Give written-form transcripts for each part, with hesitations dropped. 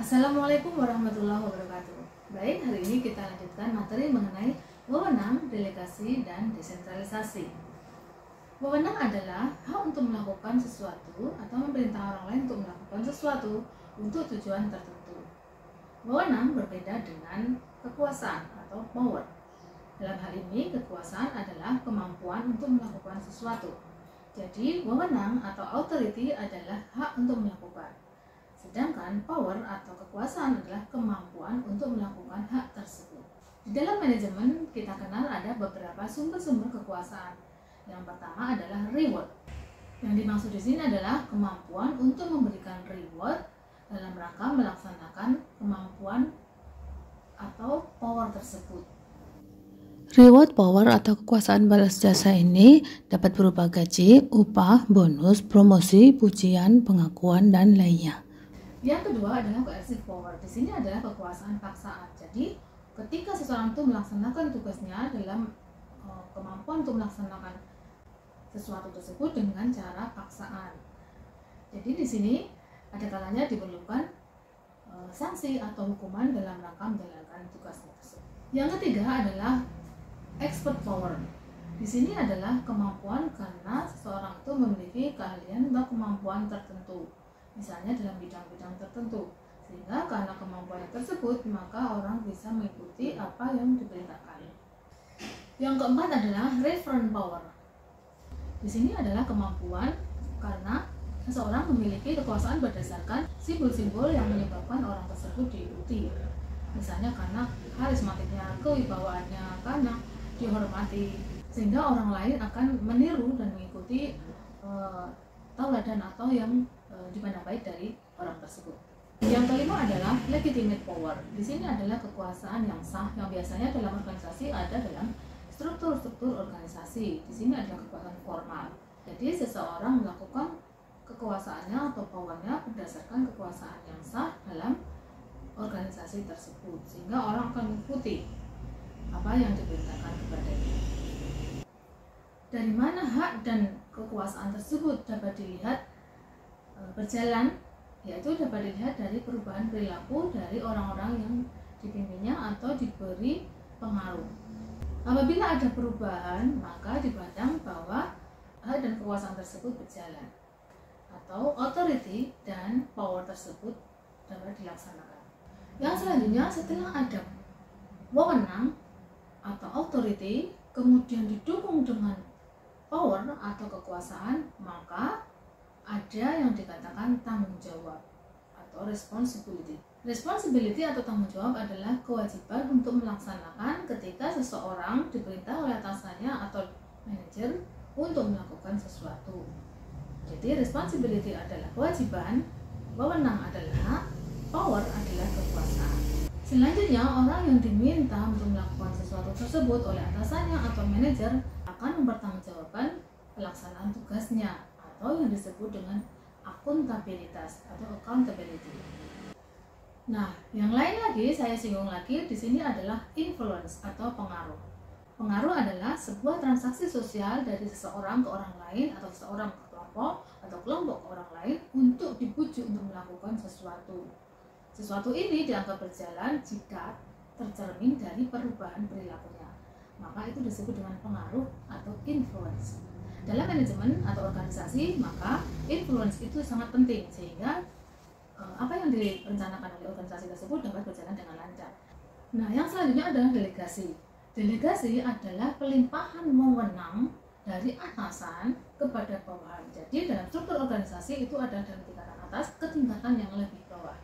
Assalamualaikum warahmatullahi wabarakatuh. Baik, hari ini kita lanjutkan materi mengenai wewenang, delegasi, dan desentralisasi. Wewenang adalah hak untuk melakukan sesuatu atau memerintah orang lain untuk melakukan sesuatu untuk tujuan tertentu. Wewenang berbeda dengan kekuasaan atau power. Dalam hal ini, kekuasaan adalah kemampuan untuk melakukan sesuatu. Jadi, wewenang atau authority adalah hak untuk melakukan. Sedangkan power atau kekuasaan adalah kemampuan untuk melakukan hak tersebut. Di dalam manajemen, kita kenal ada beberapa sumber-sumber kekuasaan. Yang pertama adalah reward. Yang dimaksud di sini adalah kemampuan untuk memberikan reward dalam rangka melaksanakan kemampuan atau power tersebut. Reward power atau kekuasaan balas jasa ini dapat berupa gaji, upah, bonus, promosi, pujian, pengakuan, dan lainnya. Yang kedua adalah coercive power. Di sini adalah kekuasaan paksaan. Jadi, ketika seseorang itu melaksanakan tugasnya dalam kemampuan untuk melaksanakan sesuatu tersebut dengan cara paksaan. Jadi di sini ada kalanya diperlukan sanksi atau hukuman dalam rangka menjalankan tugasnya tersebut. Yang ketiga adalah expert power. Di sini adalah kemampuan karena seseorang itu memiliki keahlian atau kemampuan tertentu, misalnya dalam bidang-bidang tertentu, sehingga karena kemampuan tersebut maka orang bisa mengikuti apa yang diperintahkan. Yang keempat adalah referent power. Di sini adalah kemampuan karena seseorang memiliki kekuasaan berdasarkan simbol-simbol yang menyebabkan orang tersebut diikuti, misalnya karena karismatiknya, kewibawaannya, karena dihormati, sehingga orang lain akan meniru dan mengikuti tauladan atau yang dipandang baik dari orang tersebut. Yang kelima adalah legitimate power. Di sini adalah kekuasaan yang sah yang biasanya dalam organisasi ada dalam struktur-struktur organisasi. Di sini adalah kekuasaan formal. Jadi seseorang melakukan kekuasaannya atau powernya berdasarkan kekuasaan yang sah dalam organisasi tersebut, sehingga orang akan mengikuti apa yang diperintahkan kepadanya. Dari mana hak dan kekuasaan tersebut dapat dilihat berjalan, yaitu dapat dilihat dari perubahan perilaku dari orang-orang yang dipimpinnya atau diberi pengaruh. Apabila ada perubahan, maka dipandang bahwa hak dan kekuasaan tersebut berjalan, atau authority dan power tersebut dapat dilaksanakan. Yang selanjutnya, setelah ada wewenang atau authority kemudian didukung dengan power atau kekuasaan, maka ada yang dikatakan tanggung jawab atau responsibility. Responsibility atau tanggung jawab adalah kewajiban untuk melaksanakan ketika seseorang diperintah oleh atasannya atau manajer untuk melakukan sesuatu. Jadi responsibility adalah kewajiban, wewenang adalah hak, power adalah kekuasaan. Selanjutnya, orang yang diminta untuk melakukan sesuatu tersebut oleh atasannya atau manajer akan mempertanggungjawabkan pelaksanaan tugasnya atau yang disebut dengan akuntabilitas atau accountability. Nah, yang lain lagi saya singgung lagi di sini adalah influence atau pengaruh. Pengaruh adalah sebuah transaksi sosial dari seseorang ke orang lain atau seseorang ke kelompok atau kelompok ke orang lain untuk dibujuk untuk melakukan sesuatu. Sesuatu ini dianggap berjalan jika tercermin dari perubahan perilakunya. Maka itu disebut dengan pengaruh atau influence. Dalam manajemen atau organisasi, maka influence itu sangat penting sehingga apa yang direncanakan oleh organisasi tersebut dapat berjalan dengan lancar. Nah, yang selanjutnya adalah delegasi. Delegasi adalah pelimpahan wewenang dari atasan kepada bawahan. Jadi dalam struktur organisasi itu ada dari tingkatan atas ke tingkatan yang lebih bawah.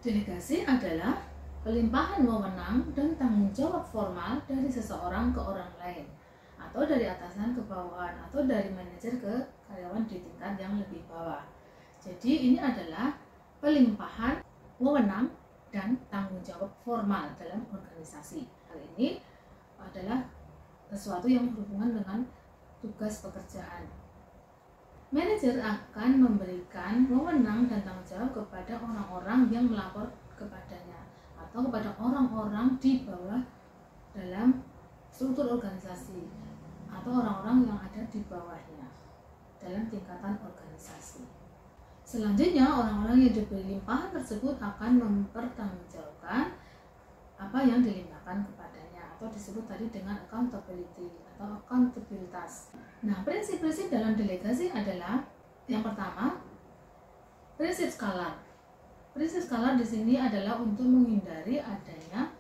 Delegasi adalah pelimpahan wewenang dan tanggung jawab formal dari seseorang ke orang lain, atau dari atasan ke bawahan, atau dari manajer ke karyawan di tingkat yang lebih bawah. Jadi ini adalah pelimpahan wewenang dan tanggung jawab formal dalam organisasi. Hal ini adalah sesuatu yang berhubungan dengan tugas pekerjaan. Manajer akan memberikan wewenang dan tanggung jawab kepada orang-orang yang melapor kepadanya atau kepada orang-orang di bawah dalam struktur organisasi atau orang-orang yang ada di bawahnya dalam tingkatan organisasi. Selanjutnya, orang-orang yang diberi limpahan tersebut akan mempertanggungjawabkan apa yang dilimpahkan kepadanya, atau disebut tadi dengan accountability atau akuntabilitas. Nah, prinsip-prinsip dalam delegasi adalah yang pertama, prinsip skalar. Prinsip skalar di sini adalah untuk menghindari adanya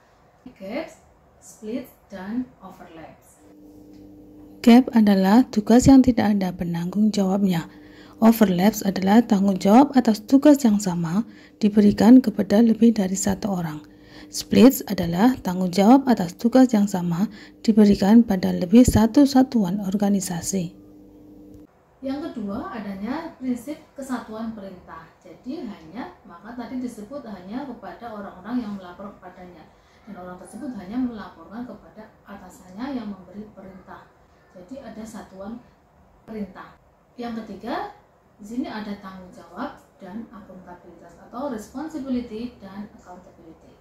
gaps, split, dan overlaps. Gap adalah tugas yang tidak ada penanggung jawabnya. Overlaps adalah tanggung jawab atas tugas yang sama diberikan kepada lebih dari satu orang. Splits adalah tanggung jawab atas tugas yang sama diberikan pada lebih satu satuan organisasi. Yang kedua, adanya prinsip kesatuan perintah. Jadi maka tadi disebut hanya kepada orang-orang yang melapor kepadanya, dan orang tersebut hanya melaporkan kepada atasannya yang memberi perintah. Jadi ada satuan perintah. Yang ketiga, di sini ada tanggung jawab dan akuntabilitas atau responsibility dan accountability.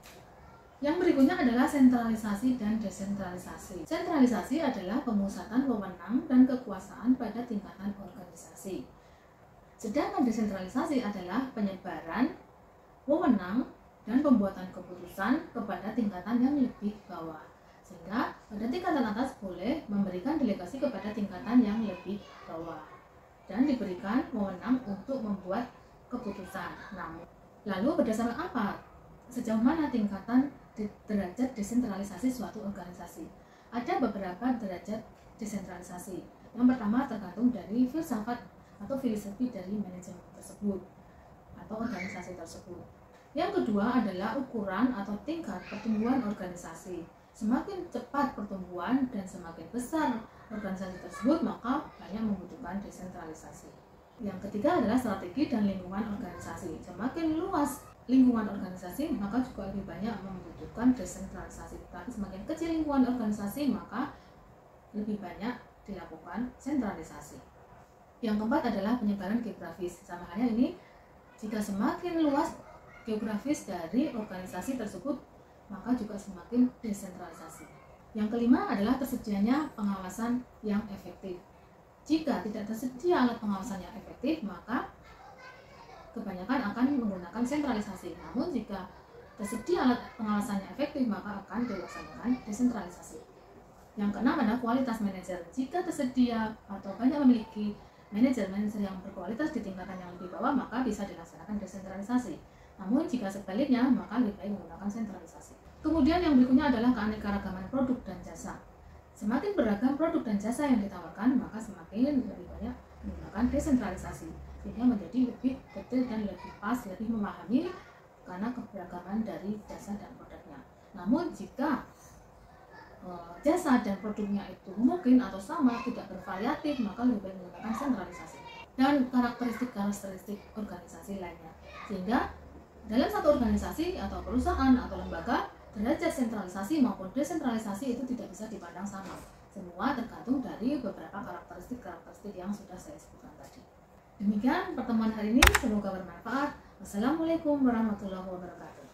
Yang berikutnya adalah sentralisasi dan desentralisasi. Sentralisasi adalah pemusatan wewenang dan kekuasaan pada tingkatan organisasi. Sedangkan desentralisasi adalah penyebaran wewenang dan pembuatan keputusan kepada tingkatan yang lebih bawah. Sehingga pada tingkatan atas boleh memberikan delegasi kepada tingkatan yang lebih bawah dan diberikan wewenang untuk membuat keputusan. Lalu berdasarkan apa? Sejauh mana tingkatan derajat desentralisasi suatu organisasi? Ada beberapa derajat desentralisasi. Yang pertama tergantung dari filsafat atau filosofi dari manajemen tersebut atau organisasi tersebut. Yang kedua adalah ukuran atau tingkat pertumbuhan organisasi. Semakin cepat pertumbuhan dan semakin besar organisasi tersebut, maka banyak membutuhkan desentralisasi. Yang ketiga adalah strategi dan lingkungan organisasi. Semakin luas lingkungan organisasi, maka juga lebih banyak membutuhkan desentralisasi. Tapi semakin kecil lingkungan organisasi, maka lebih banyak dilakukan sentralisasi. Yang keempat adalah penyebaran geografis. Sama halnya ini, jika semakin luas geografis dari organisasi tersebut, maka juga semakin desentralisasi. Yang kelima adalah tersedianya pengawasan yang efektif. Jika tidak tersedia alat pengawasan yang efektif, maka kebanyakan akan menggunakan sentralisasi. Namun jika tersedia alat pengawasan yang efektif, maka akan dilaksanakan desentralisasi. Yang keenam adalah kualitas manajer. Jika tersedia atau banyak memiliki manajer-manajer yang berkualitas di tingkatan yang lebih bawah, maka bisa dilaksanakan desentralisasi. Namun jika sebaliknya, maka lebih baik menggunakan sentralisasi. Kemudian yang berikutnya adalah keanekaragaman produk dan jasa. Semakin beragam produk dan jasa yang ditawarkan, maka semakin lebih banyak menggunakan desentralisasi, sehingga menjadi lebih detail dan lebih pas, lebih memahami karena keberagaman dari jasa dan produknya. Namun jika jasa dan produknya itu mungkin atau sama, tidak bervariatif, maka lebih baik menggunakan sentralisasi. Dan karakteristik organisasi lainnya, sehingga dalam satu organisasi atau perusahaan atau lembaga, derajat sentralisasi maupun desentralisasi itu tidak bisa dipandang sama. Semua tergantung dari beberapa karakteristik yang sudah saya sebutkan tadi. Demikian pertemuan hari ini, semoga bermanfaat. Wassalamualaikum warahmatullahi wabarakatuh.